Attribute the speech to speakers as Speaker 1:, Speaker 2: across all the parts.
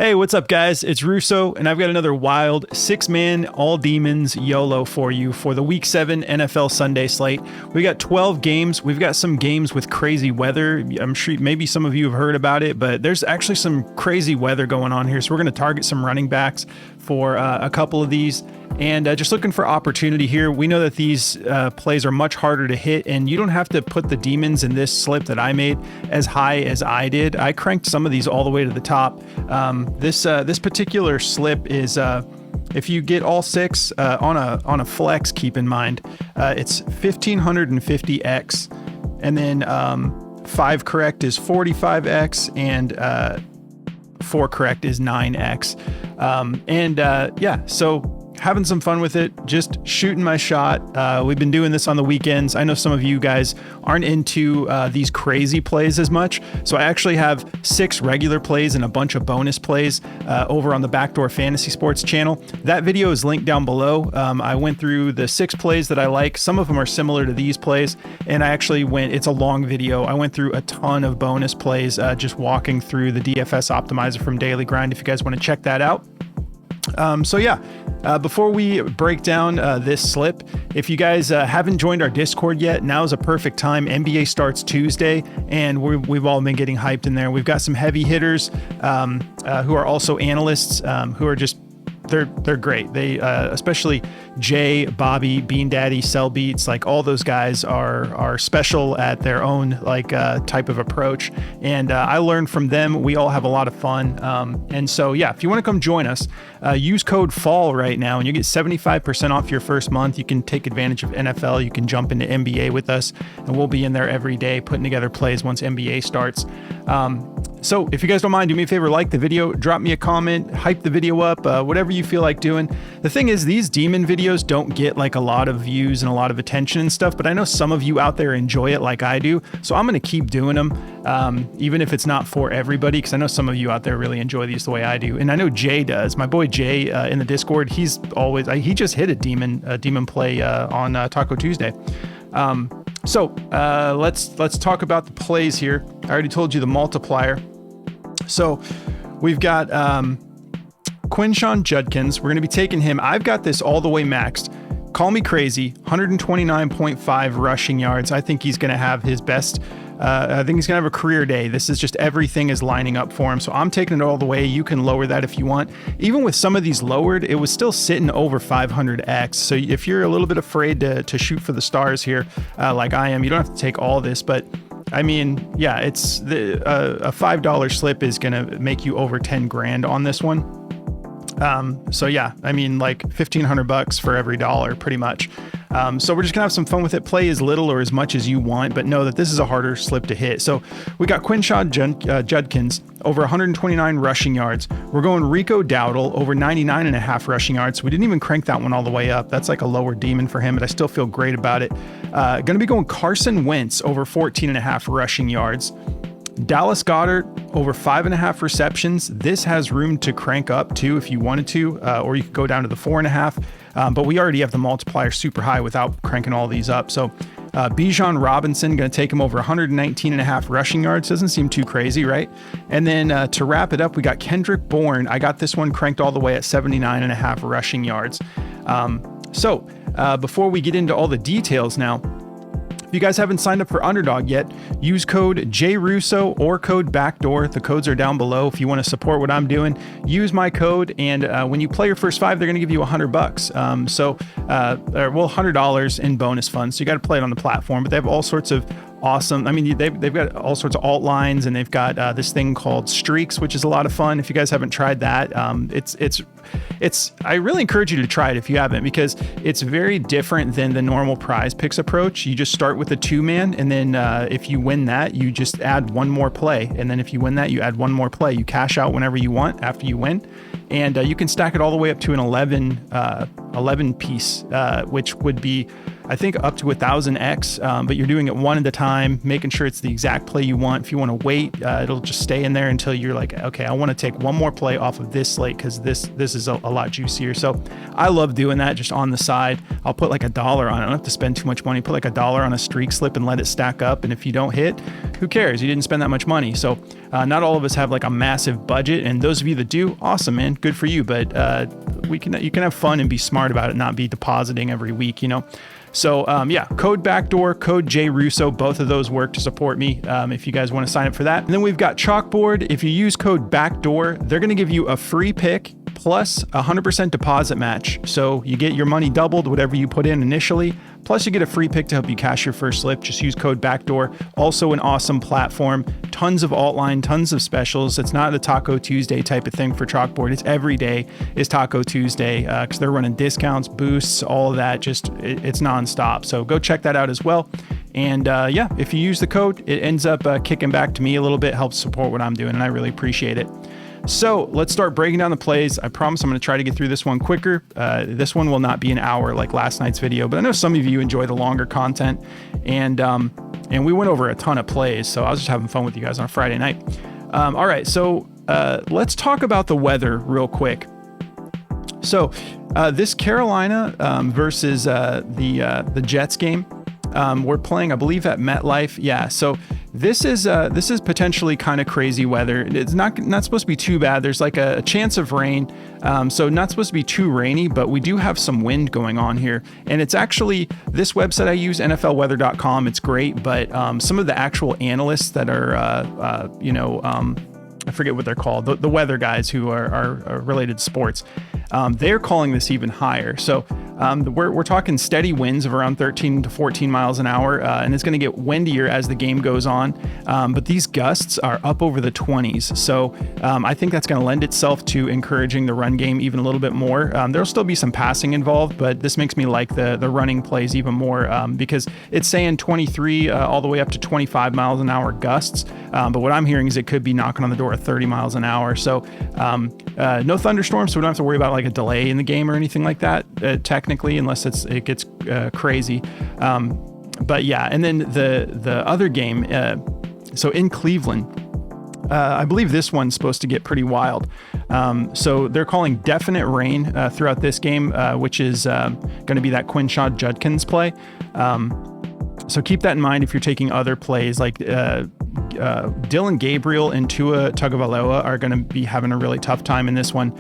Speaker 1: Hey, what's up, guys? It's Russo, and I've got another wild 6-man all demons YOLO for you for the Week 7 NFL Sunday slate. We got 12 games. We've got some games with crazy weather. I'm sure maybe some of you have heard about it, but there's actually some crazy weather going on here. So we're going to target some running backs for a couple of these. And just looking for opportunity here. We know that these plays are much harder to hit, and you don't have to put the demons in this slip that I made as high as I did. I cranked some of these all the way to the top. This particular slip is if you get all 6 on a flex, keep in mind it's 1550x, and then 5 correct is 45x, and 4 correct is 9x. So having some fun with it, just shooting my shot. We've been doing this on the weekends. I know some of you guys aren't into these crazy plays as much, so I actually have 6 regular plays and a bunch of bonus plays over on the Backdoor Fantasy Sports channel. That video is linked down below. I went through the 6 plays that I like. Some of them are similar to these plays, and I actually it's a long video. I went through a ton of bonus plays, just walking through the DFS optimizer from Daily Grind if you guys want to check that out. Before we break down this slip, if you guys haven't joined our Discord yet, now is a perfect time. NBA starts Tuesday, and we've all been getting hyped in there. We've got some heavy hitters who are also analysts who are just they're great. They especially Jay, Bobby, Bean Daddy, Cell Beats, like all those guys are special at their own type of approach. And I learned from them. We all have a lot of fun. And so yeah, if you want to come join us, use code FALL right now and you get 75% off your first month. You can take advantage of NFL. You can jump into NBA with us, and we'll be in there every day putting together plays once NBA starts. So if you guys don't mind, do me a favor, like the video, drop me a comment, hype the video up, whatever you feel like doing. The thing is, these demon videos don't get like a lot of views and a lot of attention and stuff, but I know some of you out there enjoy it like I do. So I'm going to keep doing them, even if it's not for everybody, because I know some of you out there really enjoy these the way I do. And I know Jay does. My boy Jay in the Discord, he's always, he just hit a demon play on Taco Tuesday. So let's talk about the plays here. I already told you the multiplier. So we've got Quinshon Judkins. We're going to be taking him. I've got this all the way maxed. Call me crazy. 129.5 rushing yards. I think he's going to have his best. I think he's going to have a career day. This is just everything is lining up for him. So I'm taking it all the way. You can lower that if you want. Even with some of these lowered, it was still sitting over 500x. So if you're a little bit afraid to shoot for the stars here, like I am, you don't have to take all this, but I mean, yeah, it's a $5 slip is going to make you over 10 grand on this one. So yeah, I mean, like $1,500 for every dollar pretty much. So we're just gonna have some fun with it. Play as little or as much as you want, but know that this is a harder slip to hit. So we got Quinshon Judkins over 129 rushing yards. We're going Rico Dowdle over 99.5 rushing yards. We didn't even crank that one all the way up. That's like a lower demon for him, but I still feel great about it. Gonna be going Carson Wentz over 14.5 rushing yards. Dallas Goedert over 5.5 receptions. This has room to crank up too if you wanted to, or you could go down to the 4.5. But we already have the multiplier super high without cranking all these up. So Bijan Robinson, going to take him over 119.5 rushing yards. Doesn't seem too crazy, right? And then to wrap it up, we got Kendrick Bourne. I got this one cranked all the way at 79.5 rushing yards. So before we get into all the details now, if you guys haven't signed up for Underdog yet, use code JRUSSO or code BACKDOOR. The codes are down below. If you want to support what I'm doing, use my code. And when you play your first 5, they're going to give you $100. $100 in bonus funds. So you got to play it on the platform, but they have all sorts of awesome. I mean, they've got all sorts of alt lines, and they've got this thing called Streaks, which is a lot of fun. If you guys haven't tried that, I really encourage you to try it if you haven't, because it's very different than the normal Prizepicks approach. You just start with a 2-man, and then if you win that, you just add one more play, and then if you win that, you add one more play. You cash out whenever you want after you win, and you can stack it all the way up to an 11 11 piece, which would be, I think, up to 1,000x, but you're doing it one at a time, making sure it's the exact play you want. If you want to wait, it'll just stay in there until you're like, okay, I want to take one more play off of this slate because this is a lot juicier. So I love doing that just on the side. I'll put like $1 on it. I don't have to spend too much money. Put like $1 on a streak slip and let it stack up. And if you don't hit, who cares? You didn't spend that much money. So not all of us have like a massive budget, and those of you that do, awesome, man, good for you. But you can have fun and be smart about it, not be depositing every week, you know. So yeah, code BACKDOOR, code JRUSSO, both of those work to support me if you guys want to sign up for that. And then we've got Chalkboard. If you use code BACKDOOR, they're going to give you a free pick plus 100% deposit match. So you get your money doubled, whatever you put in initially, plus you get a free pick to help you cash your first slip. Just use code BACKDOOR. Also an awesome platform, tons of Outlier, tons of specials. It's not a Taco Tuesday type of thing for Chalkboard. It's every day is Taco Tuesday because they're running discounts, boosts, all of that. Just it's nonstop. So go check that out as well. And yeah, if you use the code, it ends up kicking back to me a little bit, helps support what I'm doing, and I really appreciate it. So let's start breaking down the plays. I promise I'm going to try to get through this one quicker. This one will not be an hour like last night's video, but I know some of you enjoy the longer content, and we went over a ton of plays, so I was just having fun with you guys on a Friday night. All right, so let's talk about the weather real quick. So this Carolina versus the Jets game, we're playing, I believe, at MetLife. Yeah, so this is potentially kind of crazy weather. It's not supposed to be too bad. There's like a chance of rain, so not supposed to be too rainy, but we do have some wind going on here. And it's actually, this website I use, NFLweather.com, it's great, but some of the actual analysts that are, I forget what they're called, the weather guys who are related to sports, they're calling this even higher. So we're talking steady winds of around 13 to 14 miles an hour, and it's going to get windier as the game goes on. But these gusts are up over the 20s. So I think that's going to lend itself to encouraging the run game even a little bit more. There'll still be some passing involved, but this makes me like the running plays even more because it's saying 23 all the way up to 25 miles an hour gusts. But what I'm hearing is it could be knocking on the door at 30 miles an hour. So no thunderstorms, so we don't have to worry about like a delay in the game or anything like that, technically, unless it gets crazy. But yeah, and then the other game, so in Cleveland, I believe this one's supposed to get pretty wild. So they're calling definite rain throughout this game, which is going to be that Quinshon Judkins play. So keep that in mind if you're taking other plays like Dylan Gabriel and Tua Tagovailoa are going to be having a really tough time in this one.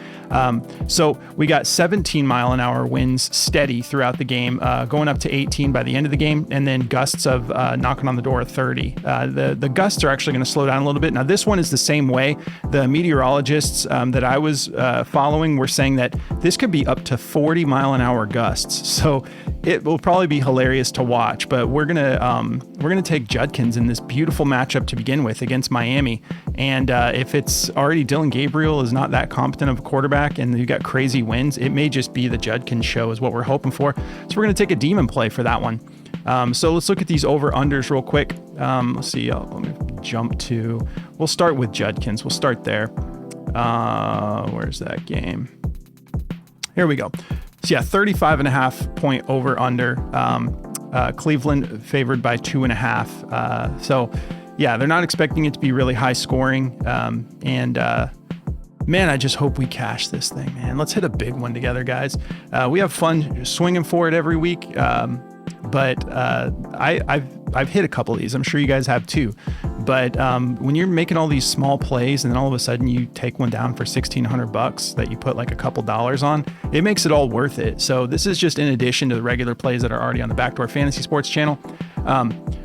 Speaker 1: So we got 17 mile an hour winds steady throughout the game, going up to 18 by the end of the game, and then gusts of knocking on the door of 30. The gusts are actually going to slow down a little bit. Now this one is the same way. The meteorologists that I was following were saying that this could be up to 40 mile an hour gusts. So it will probably be hilarious to watch, but we're gonna take Judkins in this beautiful matchup to begin with against Miami. And if it's already Dylan Gabriel is not that competent of a quarterback and you got crazy wins, it may just be the Judkins show is what we're hoping for. So we're gonna take a demon play for that one. So let's look at these over-unders real quick. Let's see, let me jump to, we'll start with Judkins. We'll start there. Where's that game? Here we go. So yeah, 35.5 point over under. Cleveland favored by 2.5. So yeah, they're not expecting it to be really high scoring. Man, I just hope we cash this thing, man. Let's hit a big one together, guys. We have fun swinging for it every week. But I've hit a couple of these. I'm sure you guys have too. But when you're making all these small plays and then all of a sudden you take one down for $1,600 that you put like a couple dollars on, it makes it all worth it. So this is just in addition to the regular plays that are already on the Backdoor Fantasy Sports channel.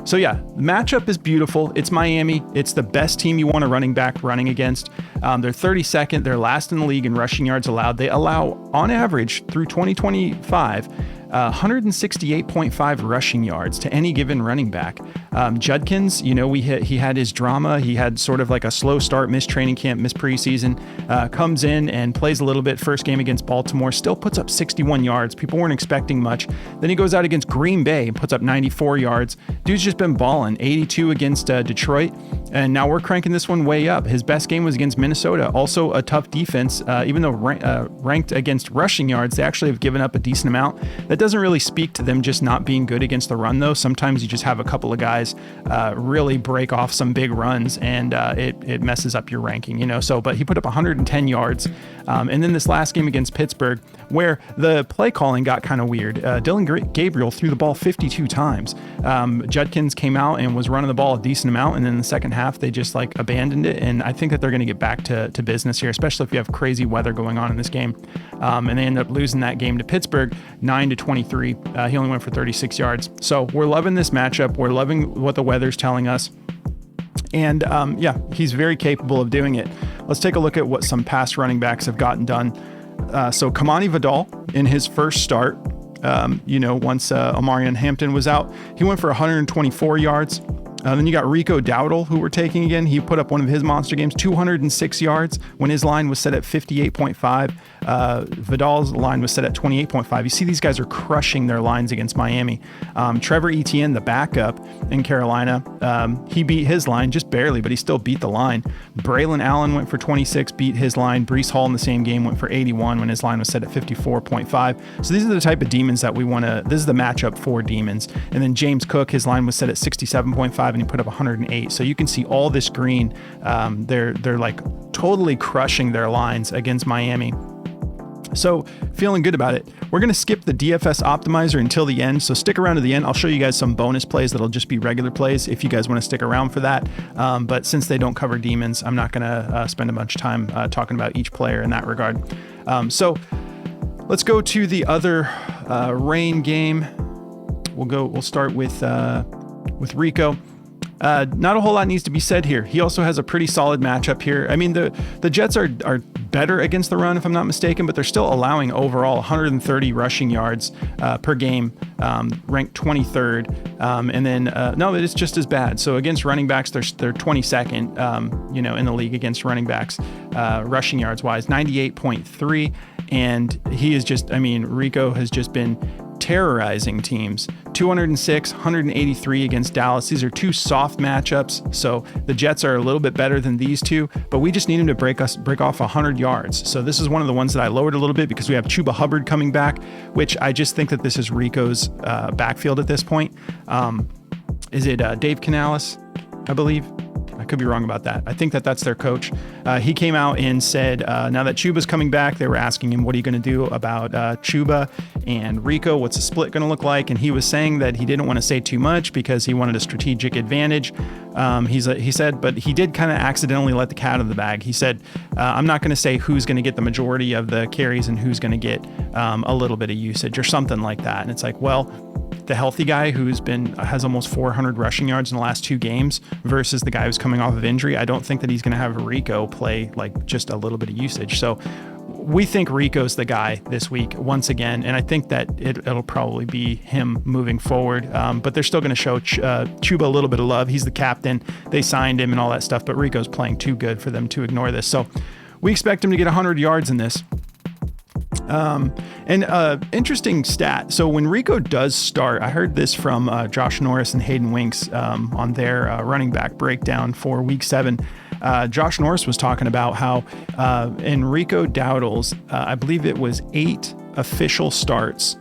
Speaker 1: So yeah, the matchup is beautiful. It's Miami. It's the best team you want a running back running against. They're 32nd. They're last in the league in rushing yards allowed. They allow, on average, through 2025, 168.5 rushing yards to any given running back. Judkins, he had his drama. He had sort of like a slow start, missed training camp, missed preseason, comes in and plays a little bit. First game against Baltimore, still puts up 61 yards. People weren't expecting much. Then he goes out against Green Bay and puts up 94 yards. Dude's just been balling. 82 against Detroit. And now we're cranking this one way up. His best game was against Minnesota. Also a tough defense. Even though ranked against rushing yards, they actually have given up a decent amount. That doesn't really speak to them just not being good against the run, though. Sometimes you just have a couple of guys really break off some big runs, and it messes up your ranking, But he put up 110 yards. And then this last game against Pittsburgh, where the play calling got kind of weird. Dylan Gabriel threw the ball 52 times. Judkins came out and was running the ball a decent amount, and then in the second half, they just abandoned it. And I think that they're going to get back to business here, especially if you have crazy weather going on in this game. And they ended up losing that game to Pittsburgh 9-23. He only went for 36 yards. So we're loving this matchup. We're loving what the weather's telling us. And he's very capable of doing it. Let's take a look at what some past running backs have gotten done. So Kamani Vidal in his first start, once Omarion Hampton was out, he went for 124 yards. Then you got Rico Dowdle, who we're taking again. He put up one of his monster games, 206 yards when his line was set at 58.5. Vidal's line was set at 28.5. You see these guys are crushing their lines against Miami. Trevor Etienne, the backup in Carolina, he beat his line just barely, but he still beat the line. Braylon Allen went for 26, beat his line. Breece Hall in the same game went for 81 when his line was set at 54.5. So these are the type of demons that we want to, this is the matchup for demons. And then James Cook, his line was set at 67.5 and he put up 108. So you can see all this green. They're totally crushing their lines against Miami. So feeling good about it. We're going to skip the DFS optimizer until the end. So stick around to the end. I'll show you guys some bonus plays that'll just be regular plays if you guys want to stick around for that. But since they don't cover demons, I'm not going to spend a bunch of time talking about each player in that regard. So let's go to the other rain game. We'll start with Rico. Not a whole lot needs to be said here. He also has a pretty solid matchup here. I mean, the Jets are better against the run, if I'm not mistaken, but they're still allowing overall 130 rushing yards per game, ranked 23rd. And then, no, it's just as bad. So against running backs, they're 22nd, in the league against running backs, rushing yards wise, 98.3. And he is just, Rico has just been terrorizing teams. 206, 183 against Dallas. These are two soft matchups, so the Jets are a little bit better than these two, but we just need him to break off 100 yards. So this is one of the ones that I lowered a little bit because we have Chuba Hubbard coming back, which I just think that this is Rico's backfield at this point. Is it Dave Canales, I believe? I could be wrong about that. I think that that's their coach. He came out and said, now that Chuba's coming back, they were asking him, what are you going to do about Chuba and Rico? What's the split going to look like? And he was saying that he didn't want to say too much because he wanted a strategic advantage. He said, but he did kind of accidentally let the cat out of the bag. He said, I'm not going to say who's going to get the majority of the carries and who's going to get a little bit of usage or something like that. And it's like, well, the healthy guy has almost 400 rushing yards in the last two games versus the guy who's coming off of injury. I don't think that he's going to have Rico play just a little bit of usage. So we think Rico's the guy this week once again, and I think that it'll probably be him moving forward. But they're still going to show Chuba a little bit of love. He's the captain. They signed him and all that stuff, but Rico's playing too good for them to ignore this. So we expect him to get 100 yards in this. Interesting stat. So when Rico does start, I heard this from Josh Norris and Hayden Winks on their running back breakdown for week 7. Josh Norris was talking about how in Rico Dowdle's, I believe it was 8 official starts.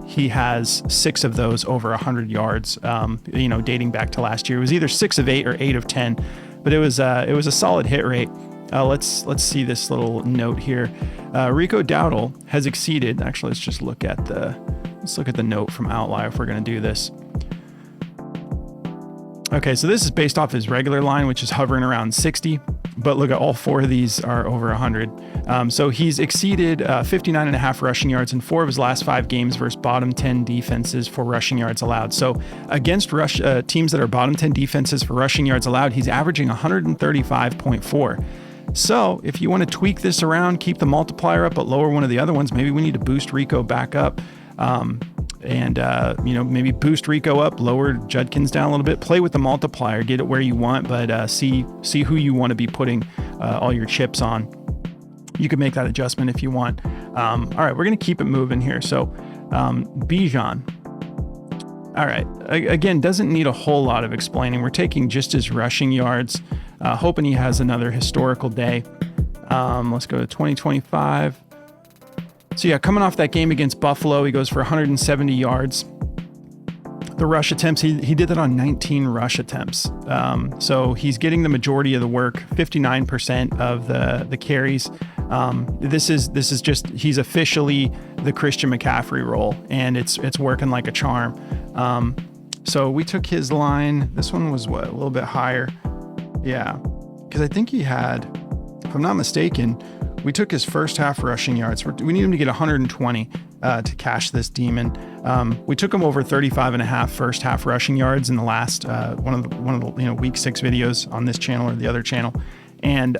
Speaker 1: He has 6 of those over 100 yards, dating back to last year. It was either 6 of 8 or 8 of 10, but it was a solid hit rate. Let's see this little note here. Rico Dowdle has exceeded. Actually, let's look at the note from Outlier if we're going to do this. Okay, so this is based off his regular line, which is hovering around 60. But look at all 4 of these are over 100. So he's exceeded 59.5 rushing yards in 4 of his last 5 games versus bottom 10 defenses for rushing yards allowed. So against teams that are bottom 10 defenses for rushing yards allowed, he's averaging 135.4. So if you want to tweak this around, keep the multiplier up, but lower one of the other ones, maybe we need to boost Rico back up. And maybe boost Rico up, lower Judkins down a little bit, play with the multiplier, get it where you want, but see who you want to be putting all your chips on. You can make that adjustment if you want. All right, we're going to keep it moving here. So Bijan. All right, again, doesn't need a whole lot of explaining. We're taking just his rushing yards, hoping he has another historical day. Let's go to 2025. So yeah, coming off that game against Buffalo, he goes for 170 yards. The rush attempts, he did that on 19 rush attempts. So he's getting the majority of the work, 59% of the carries. This is just, he's officially the Christian McCaffrey role, and it's working like a charm. So we took his line. This one was a little bit higher. Yeah, because I think he had, if I'm not mistaken, we took his first half rushing yards. We need him to get 120 to cash this demon. We took him over 35.5 first half rushing yards in the last one of the week 6 videos on this channel or the other channel, and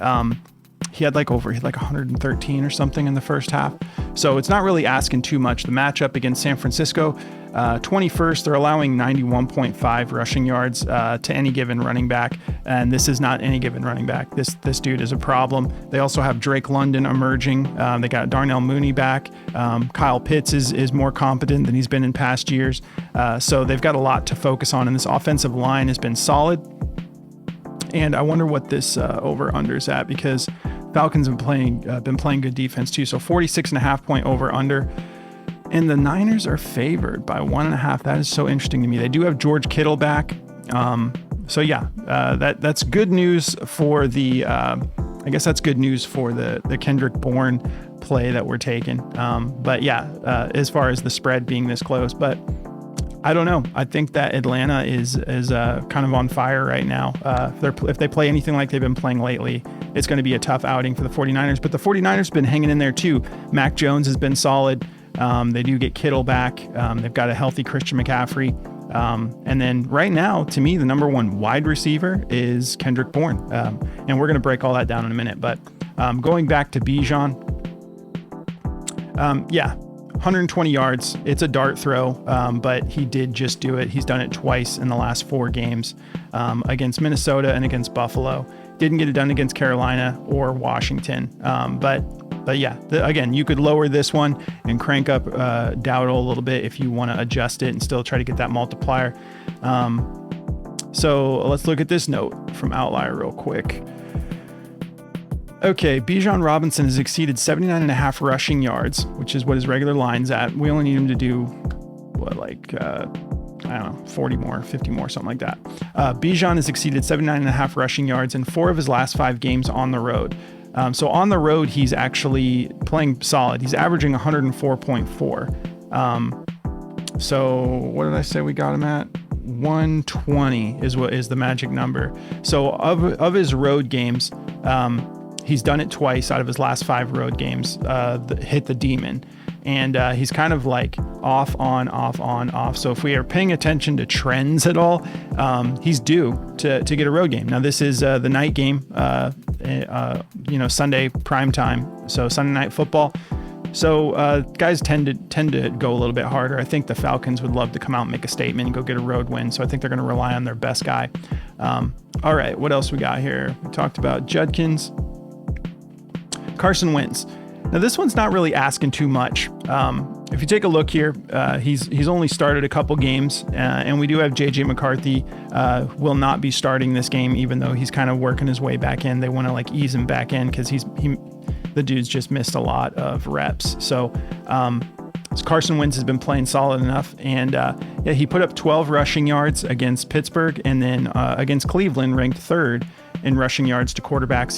Speaker 1: he had like 113 or something in the first half. So it's not really asking too much. The matchup against San Francisco, 21st, they're allowing 91.5 rushing yards to any given running back. And this is not any given running back. This dude is a problem. They also have Drake London emerging. They got Darnell Mooney back. Kyle Pitts is more competent than he's been in past years. So they've got a lot to focus on, and this offensive line has been solid. And I wonder what this over-under's at, because Falcons have been playing good defense too. So 46.5 point over-under. And the Niners are favored by 1.5. That is so interesting to me. They do have George Kittle back. So yeah, that's good news for the, I guess that's good news for the Kendrick Bourne play that we're taking. But yeah, as far as the spread being this close, but I don't know. I think that Atlanta is kind of on fire right now. If they play anything like they've been playing lately, it's going to be a tough outing for the 49ers. But the 49ers have been hanging in there too. Mac Jones has been solid. They do get Kittle back. They've got a healthy Christian McCaffrey. And then right now, to me, the number one wide receiver is Kendrick Bourne. And we're going to break all that down in a minute. But going back to Bijan, yeah, 120 yards. It's a dart throw, but he did just do it. He's done it twice in the last 4 games against Minnesota and against Buffalo. Didn't get it done against Carolina or Washington. But yeah, again, you could lower this one and crank up Dowdle a little bit if you want to adjust it and still try to get that multiplier. So let's look at this note from Outlier real quick. Okay, Bijan Robinson has exceeded 79.5 rushing yards, which is what his regular line's at. We only need him to do, 40 more, 50 more, something like that. Bijan has exceeded 79.5 rushing yards in 4 of his last 5 games on the road. So on the road, he's actually playing solid. He's averaging 104.4. So what did I say we got him at? 120 is the magic number. So of his road games, he's done it twice out of his last 5 road games, hit the demon. And he's kind of like off, on, off, on, off. So if we are paying attention to trends at all, he's due to get a road game. Now this is the night game, Sunday prime time. So Sunday night football. So guys tend to go a little bit harder. I think the Falcons would love to come out and make a statement and go get a road win. So I think they're going to rely on their best guy. All right, what else we got here? We talked about Judkins. Carson Wentz. Now this one's not really asking too much. If you take a look here, he's only started a couple games, and we do have JJ McCarthy will not be starting this game, even though he's kind of working his way back in. They want to ease him back in because the dude's just missed a lot of reps. So Carson Wentz has been playing solid enough, and he put up 12 rushing yards against Pittsburgh, and then against Cleveland, ranked 3rd in rushing yards to quarterbacks.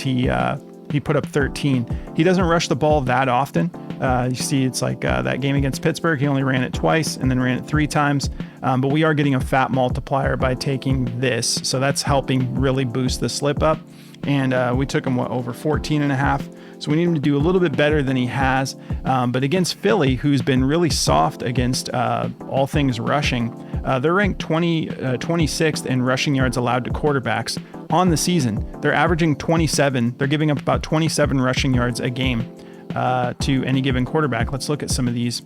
Speaker 1: He put up 13. He doesn't rush the ball that often. You see, it's like that game against Pittsburgh, he only ran it twice and then ran it 3 times. But we are getting a fat multiplier by taking this. So that's helping really boost the slip up. And we took him, over 14.5. So we need him to do a little bit better than he has. But against Philly, who's been really soft against all things rushing, they're ranked 26th in rushing yards allowed to quarterbacks on the season. They're averaging 27. They're giving up about 27 rushing yards a game to any given quarterback. Let's look at some of these.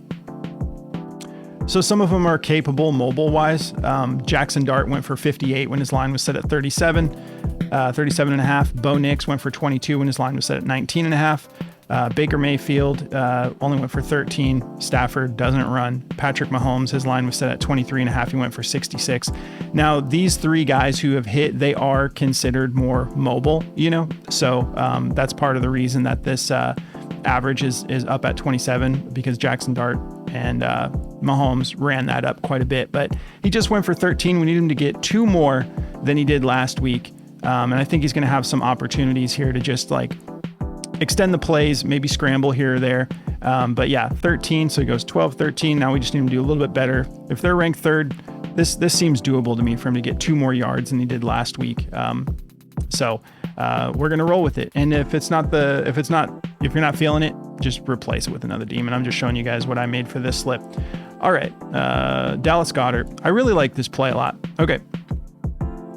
Speaker 1: So some of them are capable mobile-wise. Jackson Dart went for 58 when his line was set at 37 and a half. Bo Nix went for 22 when his line was set at 19 and a half. Baker Mayfield only went for 13. Stafford doesn't run. Patrick Mahomes, his line was set at 23 and a half. He went for 66. Now, these three guys who have hit, they are considered more mobile, So that's part of the reason that this average is up at 27, because Jackson Dart and Mahomes ran that up quite a bit. But he just went for 13. We need him to get 2 more than he did last week. And I think he's going to have some opportunities here to just extend the plays, maybe scramble here or there. But yeah, 13. So he goes 12, 13. Now we just need him to do a little bit better. If they're ranked third, this seems doable to me for him to get 2 more yards than he did last week. So we're going to roll with it. And if you're not feeling it, just replace it with another demon. I'm just showing you guys what I made for this slip. All right. Dallas Goedert. I really like this play a lot. Okay.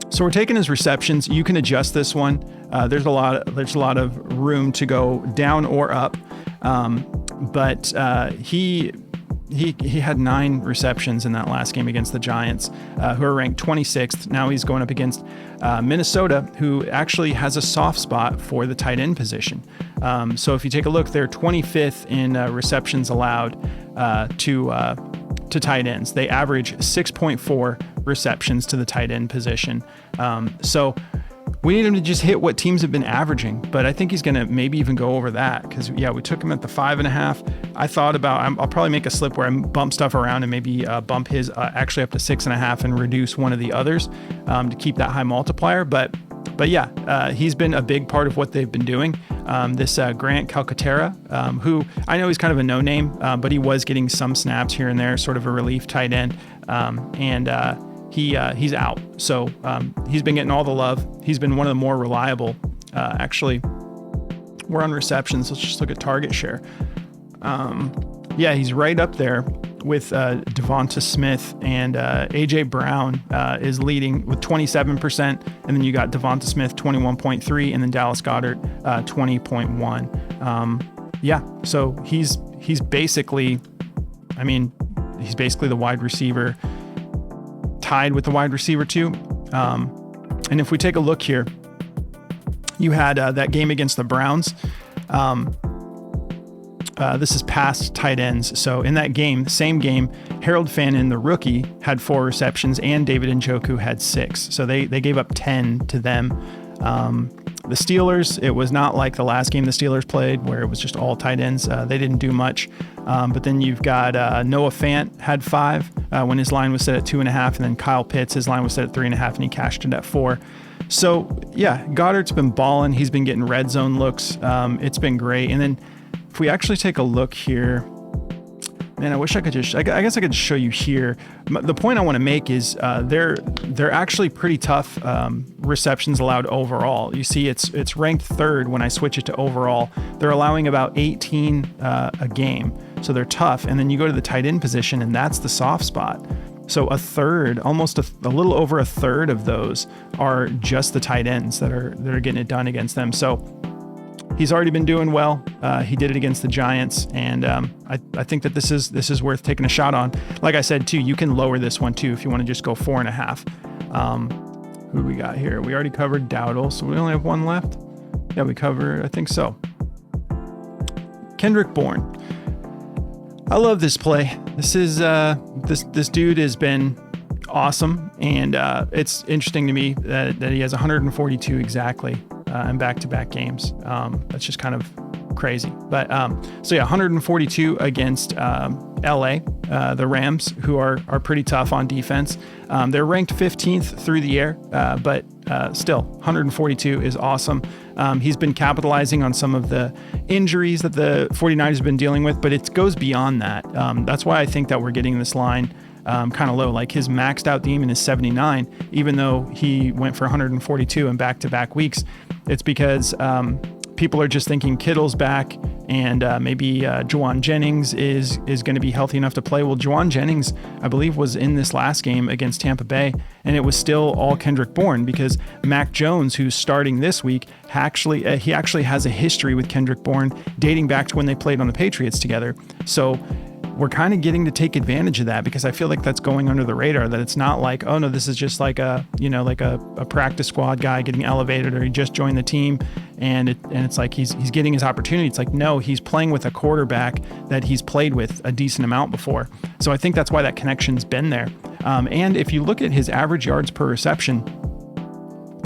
Speaker 1: So we're taking his receptions. You can adjust this one. There's a lot of room to go down or up. But he had 9 receptions in that last game against the Giants, who are ranked 26th. Now he's going up against Minnesota, who actually has a soft spot for the tight end position. So if you take a look, they're 25th in receptions allowed to tight ends. They average 6.4 receptions to the tight end position. So we need him to just hit what teams have been averaging, but I think he's going to maybe even go over that, because we took him at the 5.5. I thought I'll probably make a slip where I bump stuff around and maybe bump his actually up to 6.5 and reduce one of the others to keep that high multiplier. But yeah, he's been a big part of what they've been doing. This Grant Calcaterra, who I know he's kind of a no-name, but he was getting some snaps here and there, sort of a relief tight end, he's out. So he's been getting all the love. He's been one of the more reliable. Actually, we're on receptions. Let's just look at target share. He's right up there with Devonta Smith, and AJ Brown is leading with 27%, and then you got Devonta Smith 21.3, and then Dallas Goedert 20.1. So he's basically the wide receiver, tied with the wide receiver too. And if we take a look here, you had that game against the Browns. This is past tight ends. So in that game, same game, Harold Fannin, the rookie, had 4 receptions, and David Njoku had 6. So they gave up 10 to them. The Steelers, it was not like the last game the Steelers played where it was just all tight ends. They didn't do much. But then you've got Noah Fant had 5 when his line was set at 2.5, and then Kyle Pitts, his line was set at 3.5, and he cashed it at 4. So yeah, Goddard's been balling. He's been getting red zone looks. It's been great. And then if we actually take a look here, man, I wish I could I guess I could show you here. The point I want to make is they're actually pretty tough receptions allowed overall. You see, it's ranked 3rd when I switch it to overall. They're allowing about 18 a game, so they're tough. And then you go to the tight end position, and that's the soft spot. So a third, almost a little over a third of those are just the tight ends that are getting it done against them. So he's already been doing well. He did it against the Giants, and I think that this is worth taking a shot on. Like I said too, you can lower this one too if you want to just go 4.5. Who do we got here? We already covered Dowdle, so we only have one left. Yeah, we covered, I think so. Kendrick Bourne. I love this play. This is this dude has been awesome, and it's interesting to me that he has 142 exactly in back-to-back games. That's just kind of crazy. But 142 against LA, the Rams, who are pretty tough on defense. They're ranked 15th through the air, but still 142 is awesome. He's been capitalizing on some of the injuries that the 49ers have been dealing with, but it goes beyond that. That's why I think that we're getting this line kind of low. Like his maxed out demon is 79, even though he went for 142 in back-to-back weeks. It's because people are just thinking Kittle's back, and maybe Juwan Jennings is going to be healthy enough to play. Well, Juwan Jennings, I believe, was in this last game against Tampa Bay, and it was still all Kendrick Bourne, because Mac Jones, who's starting this week, he actually has a history with Kendrick Bourne dating back to when they played on the Patriots together. So we're kind of getting to take advantage of that, because I feel like that's going under the radar, that it's not like, oh no, this is just like a practice squad guy getting elevated, or he just joined the team and it's like he's getting his opportunity. It's like, no, he's playing with a quarterback that he's played with a decent amount before. So I think that's why that connection's been there. And if you look at his average yards per reception,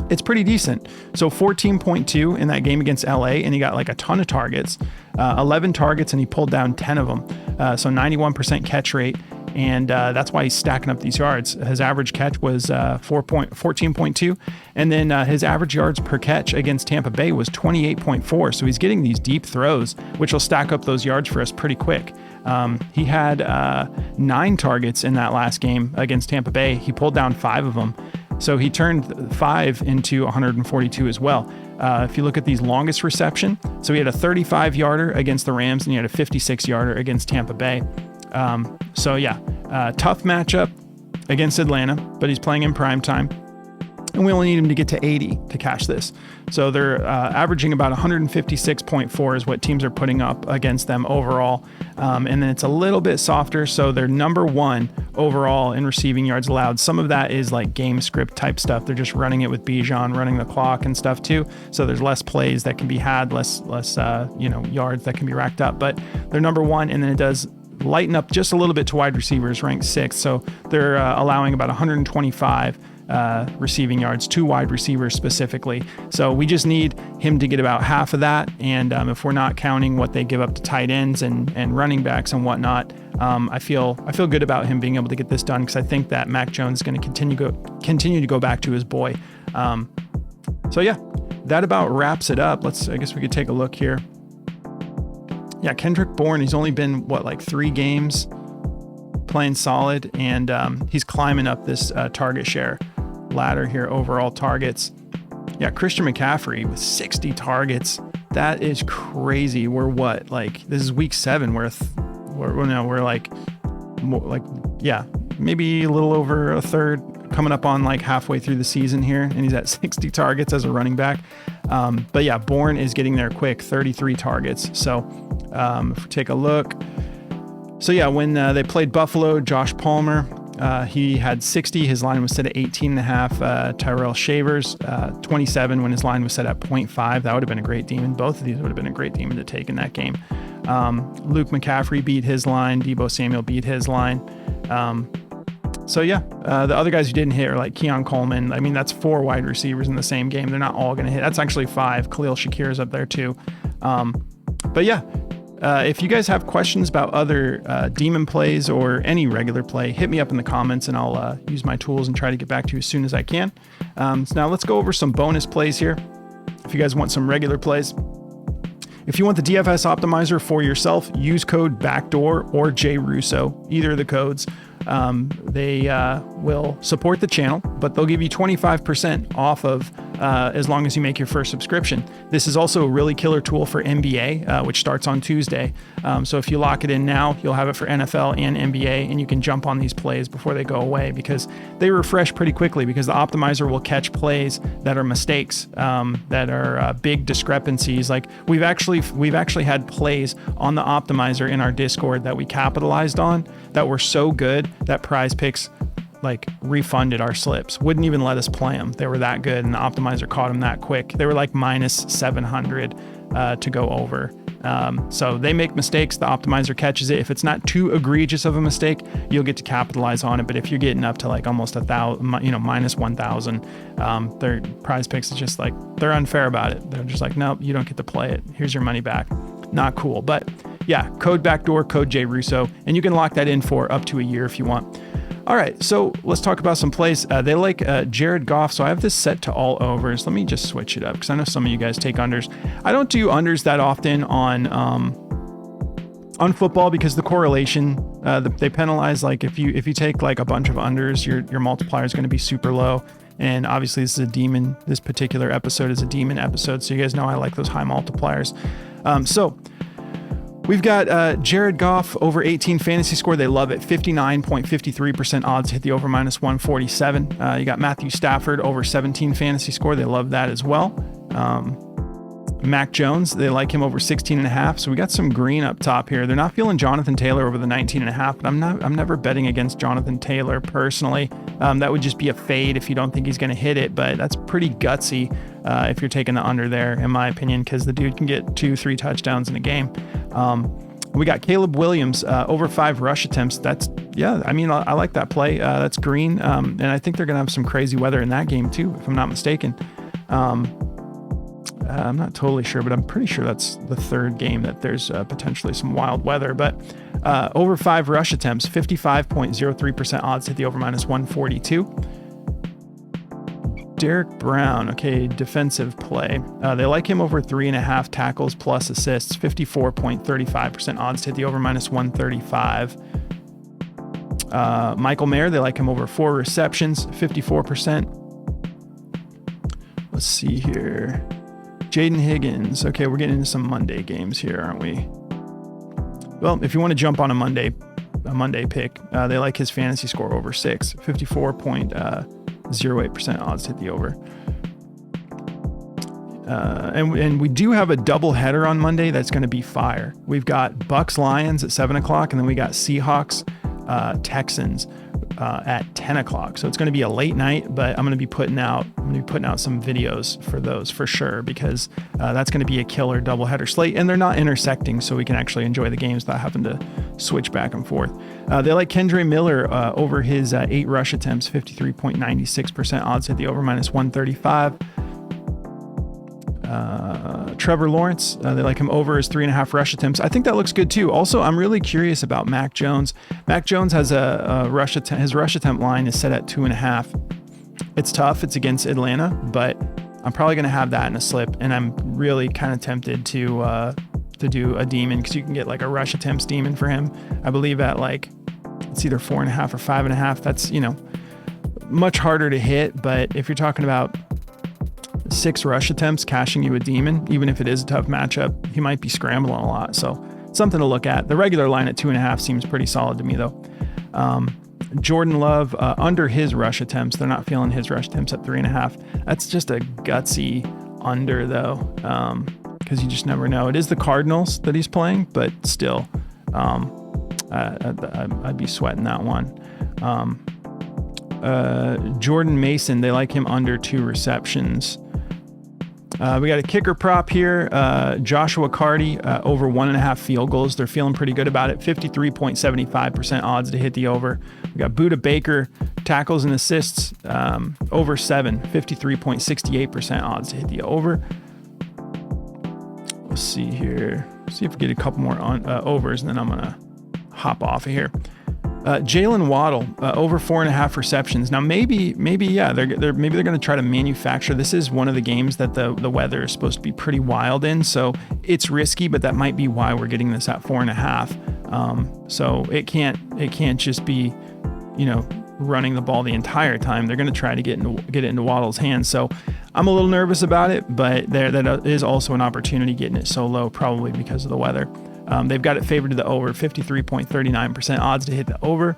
Speaker 1: it's pretty decent. So 14.2 in that game against LA, and he got like a ton of targets, 11 targets, and he pulled down 10 of them. So 91% catch rate. And that's why he's stacking up these yards. His average catch was 14.2. And then his average yards per catch against Tampa Bay was 28.4. So he's getting these deep throws, which will stack up those yards for us pretty quick. He had 9 targets in that last game against Tampa Bay. He pulled down 5 of them. So he turned 5 into 142 as well. If you look at these longest reception, so he had a 35-yarder against the Rams, and he had a 56-yarder against Tampa Bay. Tough matchup against Atlanta, but he's playing in prime time, and we only need him to get to 80 to cash this. So they're averaging about 156.4 is what teams are putting up against them overall. And then it's a little bit softer. So they're number 1 overall in receiving yards allowed. Some of that is like game script type stuff. They're just running it with Bijan, running the clock and stuff too. So there's less plays that can be had, less yards that can be racked up, but they're number 1. And then it does lighten up just a little bit to wide receivers, ranked 6th. So they're allowing about 125 receiving yards to wide receivers specifically. So we just need him to get about half of that. And if we're not counting what they give up to tight ends and running backs and whatnot, I feel good about him being able to get this done, because I think that Mac Jones is going to continue to go back to his boy. That about wraps it up. I guess we could take a look here. Yeah, Kendrick Bourne, he's only been, 3 games playing solid, and he's climbing up this target share ladder here, overall targets. Yeah, Christian McCaffrey with 60 targets. That is crazy. This is week 7. Maybe a little over a third, coming up on halfway through the season here, and he's at 60 targets as a running back. Bourne is getting there quick, 33 targets. So if we take a look. So when they played Buffalo, Josh Palmer, he had 60. His line was set at 18.5. Tyrell Shavers, 27 when his line was set at 0.5. That would have been a great demon. Both of these would have been a great demon to take in that game. Luke McCaffrey beat his line. Deebo Samuel beat his line. The other guys who didn't hit are like Keon Coleman. I mean, that's 4 wide receivers in the same game. They're not all going to hit. That's actually 5. Khalil Shakir is up there too. If you guys have questions about other demon plays or any regular play, hit me up in the comments, and I'll use my tools and try to get back to you as soon as I can. So now let's go over some bonus plays here. If you guys want some regular plays. If you want the DFS optimizer for yourself, use code BACKDOOR or JRUSSO, either of the codes. They will support the channel, but they'll give you 25% off of as long as you make your first subscription. This is also a really killer tool for NBA, which starts on Tuesday. So if you lock it in now, you'll have it for NFL and NBA, and you can jump on these plays before they go away, because they refresh pretty quickly, because the optimizer will catch plays that are mistakes, that are big discrepancies. Like we've actually had plays on the optimizer in our Discord that we capitalized on that were so good that Prizepicks refunded our slips, wouldn't even let us play them. They were that good, and the optimizer caught them that quick. They were like minus 700 to go over. So they make mistakes, the optimizer catches it. If it's not too egregious of a mistake, you'll get to capitalize on it. But if you're getting up to almost 1,000, minus 1,000, their Prizepicks is just they're unfair about it. They're just nope, you don't get to play it. Here's your money back. Not cool. But yeah, code BACKDOOR, code JRUSSO, and you can lock that in for up to a year if you want. All right, so let's talk about some plays. They like Jared Goff, so I have this set to all overs. Let me just switch it up, because I know some of you guys take unders. I don't do unders that often on football, because the correlation, they penalize. If you take a bunch of unders, your multiplier is going to be super low. And obviously this is a demon. This particular episode is a demon episode, so you guys know I like those high multipliers. We've got Jared Goff over 18 fantasy score. They love it. 59.53% odds hit the over minus 147. You got Matthew Stafford over 17 fantasy score. They love that as well. Mac Jones, they like him over 16.5. So we got some green up top here. They're not feeling Jonathan Taylor over the 19.5, but I'm never betting against Jonathan Taylor personally. That would just be a fade if you don't think he's going to hit it, but that's pretty gutsy if you're taking the under there, in my opinion, because the dude can get 2-3 touchdowns in a game. We got Caleb Williams over 5 rush attempts. I like that play. That's green. And I think they're going to have some crazy weather in that game too, if I'm not mistaken. I'm not totally sure, but I'm pretty sure that's the third game that there's potentially some wild weather. But over 5 rush attempts, 55.03% odds to hit the over -142. Derek Brown, okay, defensive play. They like him over 3.5 tackles plus assists, 54.35% odds to hit the over -135. Michael Mayer, they like him over 4 receptions, 54%. Let's see here. Jaden Higgins. Okay, we're getting into some Monday games here, aren't we? Well, if you want to jump on a Monday pick, they like his fantasy score over 6, 54.08% odds to hit the over. And we do have a double header on Monday that's going to be fire. We've got Bucks Lions at 7 o'clock, and then we got Seahawks Texans at 10 o'clock. So it's going to be a late night, but I'm going to be putting out some videos for those for sure, because that's going to be a killer doubleheader slate, and they're not intersecting, so we can actually enjoy the games without having to switch back and forth. They like Kendre Miller over his 8 rush attempts, 53.96% odds hit the over -135. Trevor Lawrence, they like him over his 3.5 rush attempts. I think that looks good too. Also, I'm really curious about Mac Jones. Mac Jones has his rush attempt line is set at 2.5. It's tough. It's against Atlanta, but I'm probably going to have that in a slip. And I'm really kind of tempted to do a demon, because you can get like a rush attempts demon for him. I believe at like, it's either 4.5 or 5.5. That's, much harder to hit. But if you're talking about 6 rush attempts cashing you a demon, even if it is a tough matchup, he might be scrambling a lot. So something to look at. The regular line at 2.5 seems pretty solid to me though. Jordan Love under his rush attempts. They're not feeling his rush attempts at 3.5. That's just a gutsy under though, because you just never know. It is the Cardinals that he's playing, but still, I'd be sweating that one. Jordan Mason, they like him under 2 receptions. We got a kicker prop here. Joshua Carty over 1.5 field goals. They're feeling pretty good about it. 53.75% odds to hit the over. We got Buda Baker, tackles and assists over 7, 53.68% odds to hit the over. Let's see here. See if we get a couple more overs, and then I'm gonna hop off of here. Jalen Waddle over 4.5 receptions. Now maybe they're going to try to manufacture. This is one of the games that the weather is supposed to be pretty wild in, so it's risky, but that might be why we're getting this at 4.5. So it can't just be, running the ball the entire time. They're going to try to get it into Waddle's hands. So I'm a little nervous about it, but that is also an opportunity getting it so low, probably because of the weather. They've got it favored to the over, 53.39% odds to hit the over.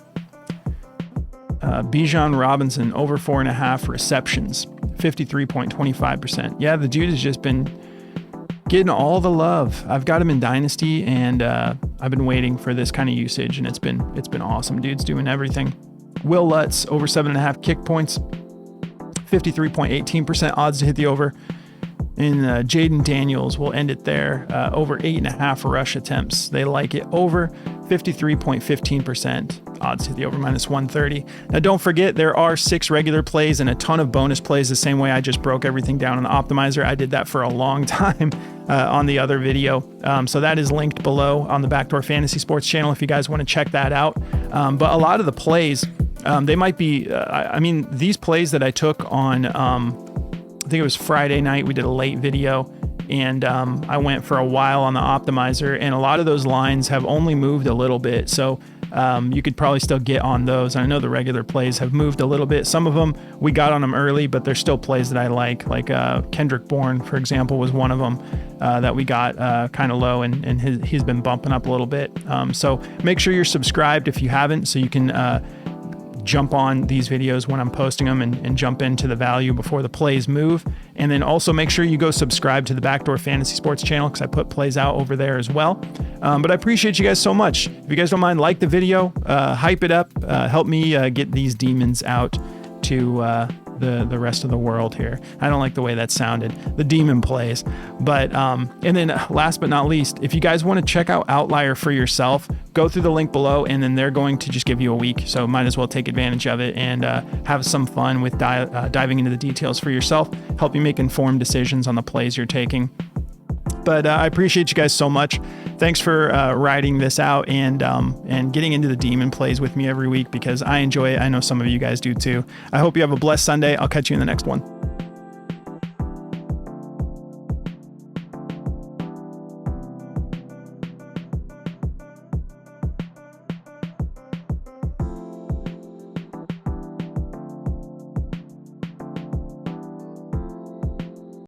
Speaker 1: Bijan Robinson over 4.5 receptions, 53.25%. Yeah, the dude has just been getting all the love. I've got him in Dynasty, and I've been waiting for this kind of usage, and it's been awesome. Dude's doing everything. Will Lutz over 7.5 kick points, 53.18% odds to hit the over. And Jaden Daniels will end it there, over 8.5 rush attempts. They like it over, 53.15% odds to the over -130. Now don't forget, there are 6 regular plays and a ton of bonus plays the same way I just broke everything down on the optimizer. I did that for a long time on the other video. So that is linked below on the Backdoor Fantasy Sports channel if you guys want to check that out. But a lot of the plays, they might be, these plays that I took on, I think it was Friday night, we did a late video, and I went for a while on the optimizer, and a lot of those lines have only moved a little bit. So you could probably still get on those. I know the regular plays have moved a little bit. Some of them, we got on them early, but there's still plays that I like Kendrick Bourne, for example, was one of them that we got kind of low, and he's been bumping up a little bit. So make sure you're subscribed if you haven't, so you can jump on these videos when I'm posting them and jump into the value before the plays move. And then also make sure you go subscribe to the Backdoor Fantasy Sports channel because I put plays out over there as well. But I appreciate you guys so much. If you guys don't mind, like the video, hype it up, help me get these demons out to the rest of the world here. I don't like the way that sounded, the demon plays. But and then last but not least, if you guys want to check out Outlier for yourself, go through the link below, and then they're going to just give you a week. So might as well take advantage of it and have some fun with diving into the details for yourself, help you make informed decisions on the plays you're taking. But I appreciate you guys so much. Thanks for riding this out and getting into the demon plays with me every week because I enjoy it. I know some of you guys do too. I hope you have a blessed Sunday. I'll catch you in the next one.